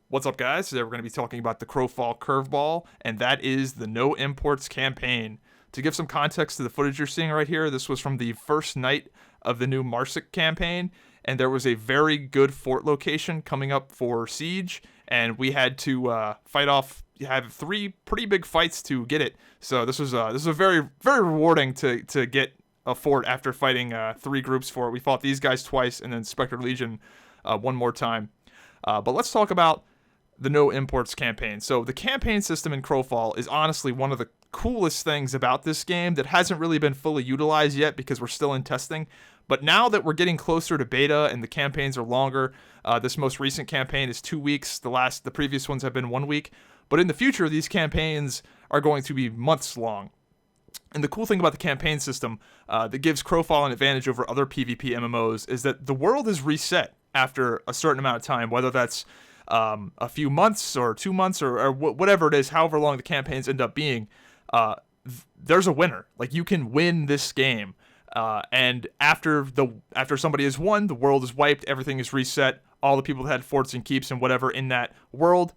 What's up, guys? Today we're going to be talking about the Crowfall curveball, and that is the no imports campaign. To give some context to the footage you're seeing right here, this was from the first night of the new Maresk campaign, and there was a very good fort location coming up for siege, and we had to have 3 pretty big fights to get it. So this was very, very rewarding to get a fort after fighting 3 groups for it. We fought these guys twice, and then Spectre Legion one more time. But let's talk about the no imports campaign. So the campaign system in Crowfall is honestly one of the coolest things about this game that hasn't really been fully utilized yet because we're still in testing. But now that we're getting closer to beta and the campaigns are longer, this most recent campaign is 2 weeks. The previous ones have been 1 week. But in the future, these campaigns are going to be months long. And the cool thing about the campaign system that gives Crowfall an advantage over other PvP MMOs is that the world is reset after a certain amount of time, whether that's a few months or 2 months or whatever it is, however long the campaigns end up being. There's a winner. Like, you can win this game, and after somebody has won, the world is wiped, everything is reset. All the people that had forts and keeps and whatever in that world,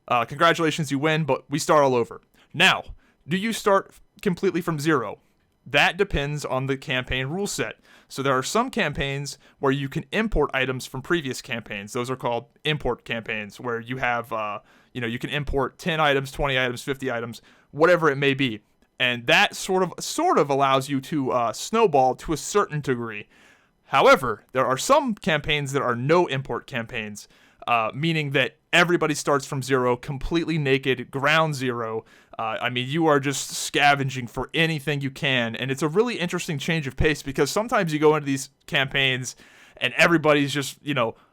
congratulations, you win, but we start all over. Now, do you start completely from zero? That depends on the campaign rule set. So there are some campaigns where you can import items from previous campaigns. Those are called import campaigns, where you have, you can import 10 items, 20 items, 50 items, whatever it may be. And that sort of allows you to snowball to a certain degree. However, there are some campaigns that are no import campaigns, meaning that everybody starts from zero, completely naked, ground zero. You are just scavenging for anything you can, and it's a really interesting change of pace because sometimes you go into these campaigns and everybody's just,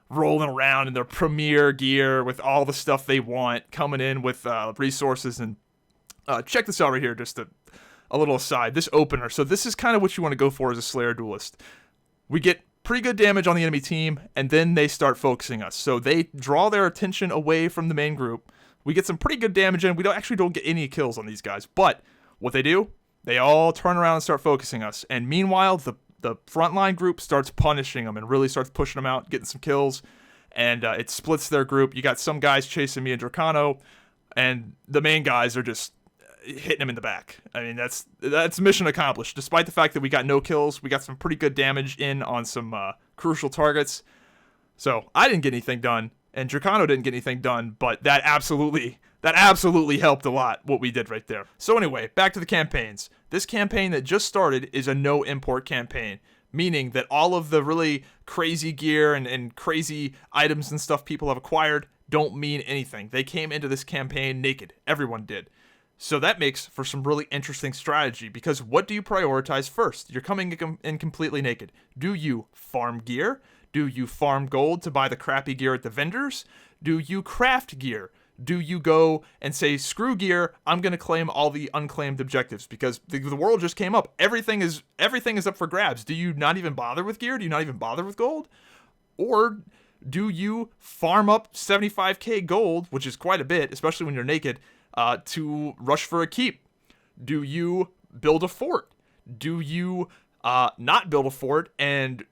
rolling around in their premier gear with all the stuff they want, coming in with resources. And check this out right here, just a little aside, this opener. So this is kind of what you want to go for as a Slayer Duelist. We get pretty good damage on the enemy team, and then they start focusing us. So they draw their attention away from the main group. We get some pretty good damage in. We don't get any kills on these guys. But what they do, they all turn around and start focusing us. And meanwhile, the frontline group starts punishing them and really starts pushing them out, getting some kills. And it splits their group. You got some guys chasing me and Dracano, and the main guys are just hitting him in the back. I mean, that's mission accomplished. Despite the fact that we got no kills, we got some pretty good damage in on some crucial targets. So I didn't get anything done, and Dracano didn't get anything done, but that absolutely helped a lot, what we did right there. So anyway, back to the campaigns. This campaign that just started is a no import campaign, meaning that all of the really crazy gear and crazy items and stuff people have acquired don't mean anything. They came into this campaign naked. Everyone did. So that makes for some really interesting strategy, because what do you prioritize first? You're coming in completely naked. Do you farm gear? Do you farm gold to buy the crappy gear at the vendors? Do you craft gear? Do you go and say, screw gear, I'm going to claim all the unclaimed objectives, because the world just came up. Everything is up for grabs. Do you not even bother with gear? Do you not even bother with gold? Or do you farm up 75k gold, which is quite a bit, especially when you're naked, to rush for a keep? Do you build a fort? Do you not build a fort and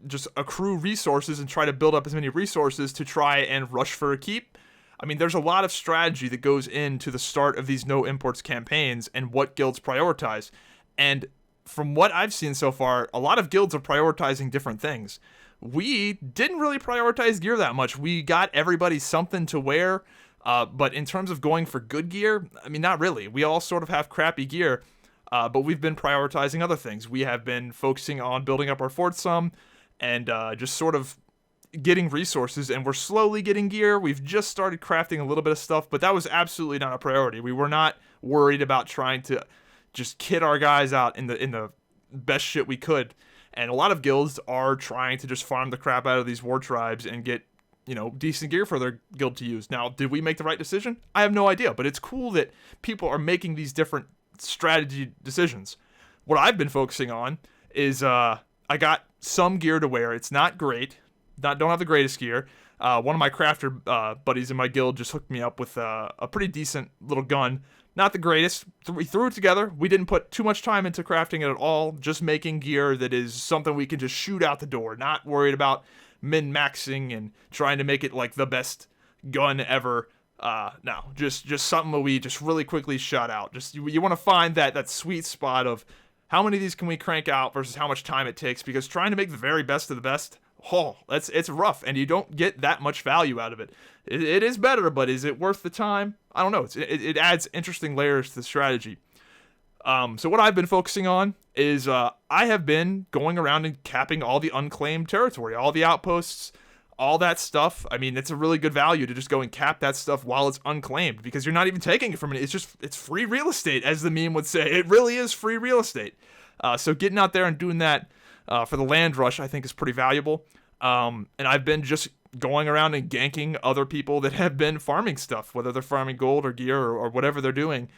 just accrue resources and try to build up as many resources to try and rush for a keep? I mean, there's a lot of strategy that goes into the start of these no imports campaigns and what guilds prioritize. And from what I've seen so far, a lot of guilds are prioritizing different things. We didn't really prioritize gear that much. We got everybody something to wear. But in terms of going for good gear, I mean, not really. We all sort of have crappy gear, but we've been prioritizing other things. We have been focusing on building up our fort some and just sort of getting resources, and we're slowly getting gear. We've just started crafting a little bit of stuff, but that was absolutely not a priority. We were not worried about trying to just kit our guys out in the best shit we could. And a lot of guilds are trying to just farm the crap out of these war tribes and get decent gear for their guild to use. Now, did we make the right decision? I have no idea, but it's cool that people are making these different strategy decisions. What I've been focusing on is I got some gear to wear. It's not great. Don't have the greatest gear. One of my crafter buddies in my guild just hooked me up with a pretty decent little gun, not the greatest. We threw it together. We didn't put too much time into crafting it at all, just making gear that is something we can just shoot out the door, not worried about min-maxing and trying to make it like the best gun ever. No, just something that we just really quickly shot out. Just you want to find that sweet spot of how many of these can we crank out versus how much time it takes, because trying to make the very best of the best, it's rough, and you don't get that much value out of it. It is better, but is it worth the time? I don't know. It adds interesting layers to the strategy. So what I've been focusing on is I have been going around and capping all the unclaimed territory, all the outposts, all that stuff. I mean, it's a really good value to just go and cap that stuff while it's unclaimed, because you're not even taking it from it. It's free real estate, as the meme would say. It really is free real estate. So getting out there and doing that for the land rush, I think, is pretty valuable. And I've been just going around and ganking other people that have been farming stuff, whether they're farming gold or gear or whatever they're doing.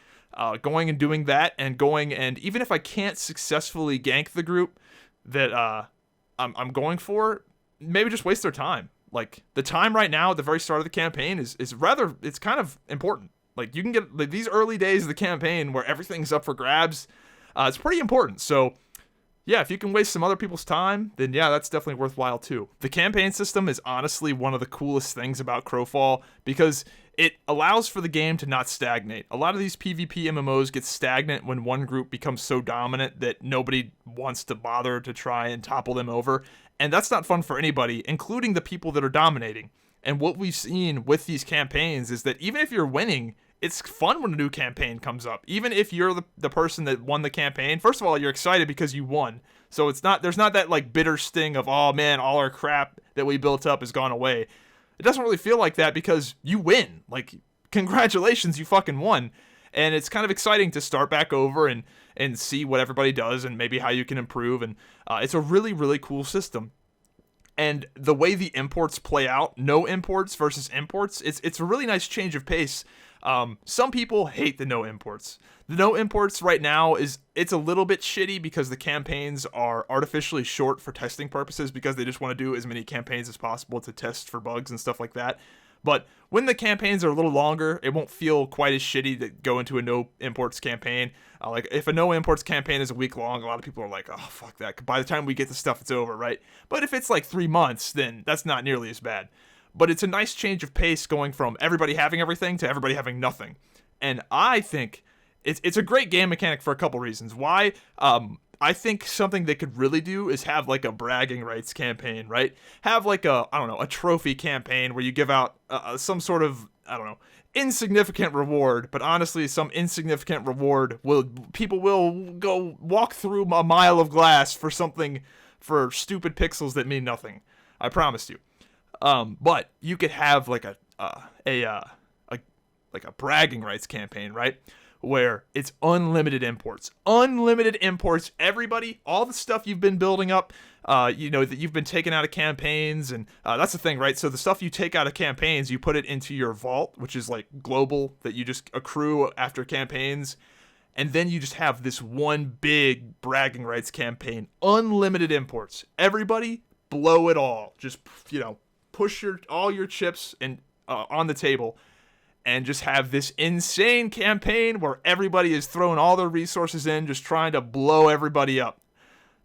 Going and doing that, and going, and even if I can't successfully gank the group that I'm going for, maybe just waste their time. Like, the time right now at the very start of the campaign is it's kind of important. Like, you can get like, these early days of the campaign where everything's up for grabs. It's pretty important. So yeah, if you can waste some other people's time, then yeah, that's definitely worthwhile too. The campaign system is honestly one of the coolest things about Crowfall, because it allows for the game to not stagnate. A lot of these PvP MMOs get stagnant when one group becomes so dominant that nobody wants to bother to try and topple them over. And that's not fun for anybody, including the people that are dominating. And what we've seen with these campaigns is that even if you're winning, it's fun when a new campaign comes up. Even if you're the person that won the campaign, first of all, you're excited because you won. So there's not that like bitter sting of, oh man, all our crap that we built up has gone away. It doesn't really feel like that because you win. Like, congratulations, you fucking won. And it's kind of exciting to start back over and see what everybody does and maybe how you can improve. And it's a really, really cool system. And the way the imports play out, no imports versus imports, it's a really nice change of pace. Some people hate the no imports. The no imports right now it's a little bit shitty because the campaigns are artificially short for testing purposes, because they just want to do as many campaigns as possible to test for bugs and stuff like that. But when the campaigns are a little longer, it won't feel quite as shitty to go into a no imports campaign. Like, if a no imports campaign is a week long, a lot of people are like, oh, fuck that. By the time we get the stuff, it's over, right? But if it's like 3 months, then that's not nearly as bad. But it's a nice change of pace going from everybody having everything to everybody having nothing. And I think it's a great game mechanic for a couple reasons. Why? I think something they could really do is have like a bragging rights campaign, right? Have like a trophy campaign where you give out some sort of, insignificant reward, but honestly, some insignificant reward people will go walk through a mile of glass for stupid pixels that mean nothing. I promise you. But you could have like a bragging rights campaign, right? Where it's unlimited imports. Unlimited imports, everybody, all the stuff you've been building up, that you've been taking out of campaigns, and that's the thing, right? So the stuff you take out of campaigns, you put it into your vault, which is like global, that you just accrue after campaigns, and then you just have this one big bragging rights campaign. Unlimited imports. Everybody, blow it all. Just, push all your chips on the table, and just have this insane campaign where everybody is throwing all their resources in, just trying to blow everybody up.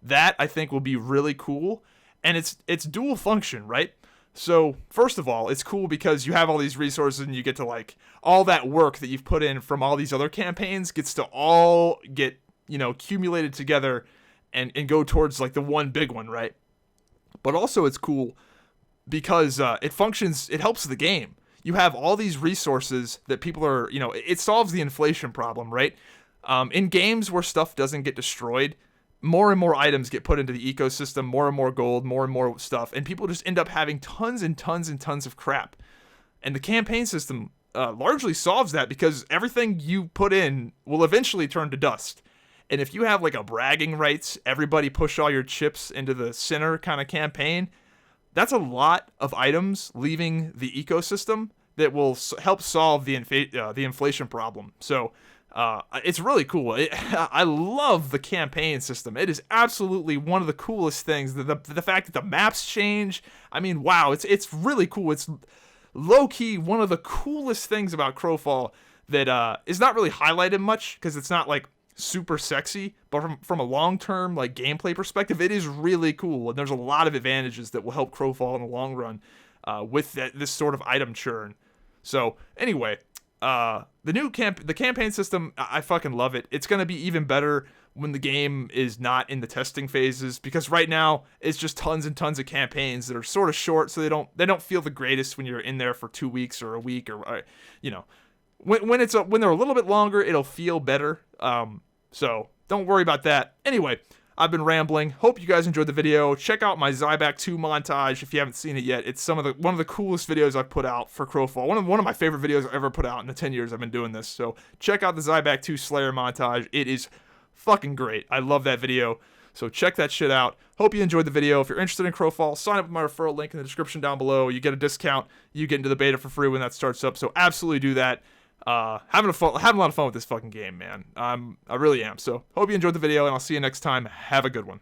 That, I think, will be really cool. And it's dual function, right? So, first of all, it's cool because you have all these resources and you get to, like, all that work that you've put in from all these other campaigns gets to all get, accumulated together and go towards, like, the one big one, right? But also it's cool because it helps the game. You have all these resources that people are, it solves the inflation problem, right? In games where stuff doesn't get destroyed, more and more items get put into the ecosystem, more and more gold, more and more stuff, and people just end up having tons and tons and tons of crap. And the campaign system largely solves that, because everything you put in will eventually turn to dust. And if you have like a bragging rights, everybody push all your chips into the center kind of campaign, that's a lot of items leaving the ecosystem that will help solve the inflation problem. So it's really cool. I love the campaign system. It is absolutely one of the coolest things. The fact that the maps change, I mean, wow, it's really cool. It's low-key one of the coolest things about Crowfall that is not really highlighted much because it's not like super sexy, but from a long-term like gameplay perspective, it is really cool, and there's a lot of advantages that will help Crowfall in the long run with this sort of item churn. So anyway, the campaign system, I fucking love it. It's gonna be even better when the game is not in the testing phases, because right now it's just tons and tons of campaigns that are sort of short, so they don't feel the greatest when you're in there for 2 weeks or a week, or you know, when they're a little bit longer, it'll feel better. So don't worry about that. Anyway, I've been rambling. Hope you guys enjoyed the video. Check out my Zyback 2 montage if you haven't seen it yet. It's one of the coolest videos I've put out for Crowfall. One of my favorite videos I've ever put out in the 10 years I've been doing this. So check out the Zyback 2 Slayer montage. It is fucking great. I love that video. So check that shit out. Hope you enjoyed the video. If you're interested in Crowfall, sign up with my referral link in the description down below. You get a discount. You get into the beta for free when that starts up. So absolutely do that. Having a lot of fun with this fucking game, man. I really am. So hope you enjoyed the video, and I'll see you next time. Have a good one.